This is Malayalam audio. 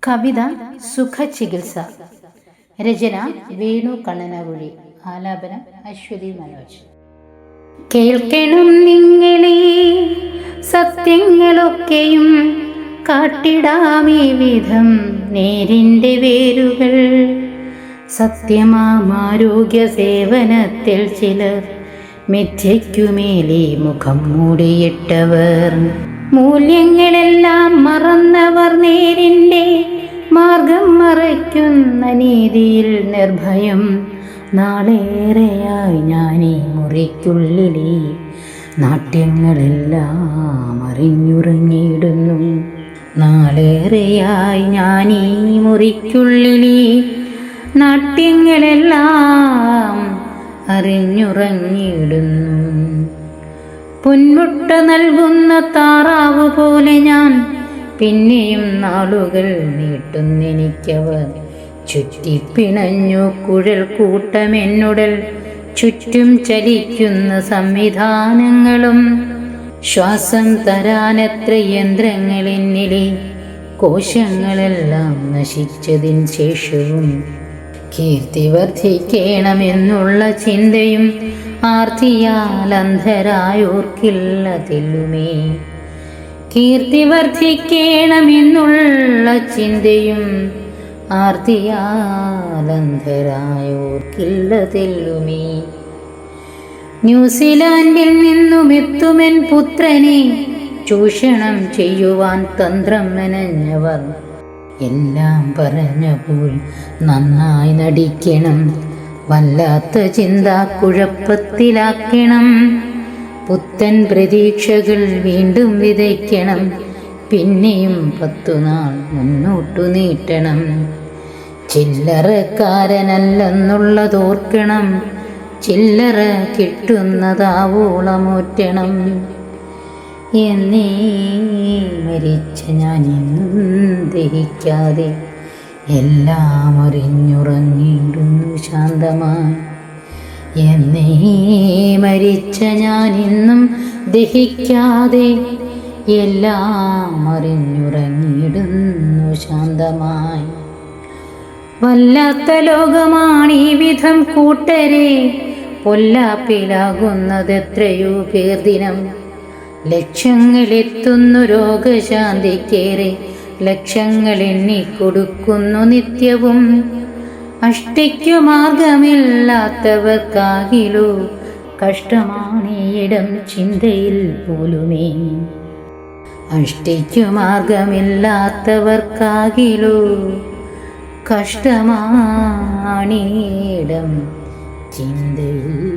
കവിത സുഖചികിത്സ. രചന വേണു കണ്ണനകുഴി. ആലാപനം അശ്വതി മനോജ്. കേൾക്കണം നിങ്ങളെ സത്യങ്ങളൊക്കെയും കാട്ടിടാമീ വിധം നേരിൻ്റെ വേരുകൾ. സത്യമാം ആരോഗ്യ സേവനത്തിൽ ചിലർ മിഥ്യയ്ക്കുമേലെ മുഖം മൂടിയിട്ടവർ. മൂല്യങ്ങളെല്ലാം മറന്നവർ നേരിൻ്റെ മാർഗം മറയ്ക്കുന്ന നീതിയിൽ നിർഭയം. നാളേറെയായി ഞാനീ മുറിക്കുള്ളിലെ നാട്യങ്ങളെല്ലാം അറിഞ്ഞുറങ്ങിയിടുന്നു. നാളേറെയായി ഞാനീ മുറിക്കുള്ളിലെ നാട്യങ്ങളെല്ലാം അറിഞ്ഞുറങ്ങിയിടുന്നു. പൊന്മുട്ട നൽകുന്ന താറാവ് പോലെ ഞാൻ പിന്നെയും നാളുകൾ നീട്ടുന്നെനിക്കവർ. ചുറ്റിപ്പിണഞ്ഞു കുഴൽ കൂട്ടമെന്നുടൽ ചുറ്റും ചലിക്കുന്ന സംവിധാനങ്ങളും. ശ്വാസം തരാനത്ര യന്ത്രങ്ങൾ എന്നിലെ കോശങ്ങളെല്ലാം നശിച്ചതിൻ ശേഷവും. കീർത്തി വർദ്ധിക്കണമെന്നുള്ള ചിന്തയും ആർത്തിയാൽ അന്ധരായോർക്കില്ലതില്ലുമേ. കീർത്തി വർദ്ധിക്കണമെന്നുള്ള ചിന്തയും ആർത്തിയാൽ അന്ധരായോർക്കില്ലതില്ലുമേ. ന്യൂസിലാൻഡിൽ നിന്നും എത്തുമെൻ പുത്രനെ ചൂഷണം ചെയ്യുവാൻ തന്ത്രം മെനഞ്ഞവർ. എല്ലാം പറഞ്ഞപ്പോൾ നന്നായി നടിക്കണം, വല്ലാത്ത ചിന്താക്കുഴപ്പത്തിലാക്കണം. പുത്തൻ പ്രതീക്ഷകൾ വീണ്ടും വിതയ്ക്കണം, പിന്നെയും 10 നാൾ മുന്നോട്ടു നീട്ടണം. ചില്ലറക്കാരനല്ലെന്നുള്ളതോർക്കണം, ചില്ലറ കിട്ടുന്നതാവോളമോറ്റണം. എന്നേ മരിച്ച ഞാൻ ഇന്നും ദഹിക്കാതെ എല്ലാം അറിഞ്ഞുറങ്ങിയിടുന്നു ശാന്തമായി. എന്നേ മരിച്ച ഞാൻ ഇന്നും ദഹിക്കാതെ എല്ലാം അറിഞ്ഞുറങ്ങിയിടുന്നു ശാന്തമായി. വല്ലാത്ത ലോകമാണീ വിധം കൂട്ടരെ, പൊല്ലാപ്പിലാകുന്നതെത്രയോ പേർ ദിനം. ലക്ഷങ്ങളെത്തുന്നു രോഗശാന്തിക്കേറെ, ലക്ഷങ്ങൾ എണ്ണിക്കൊടുക്കുന്നു നിത്യവും. അഷ്ടിക്കു മാർഗമില്ലാത്തവർക്കാകിലോ കഷ്ടമാണീയിടം ചിന്തയിൽ പോലുമേ. അഷ്ടിക്കു മാർഗമില്ലാത്തവർക്കാകിലോ കഷ്ടമാണീയിടം ചിന്തയിൽ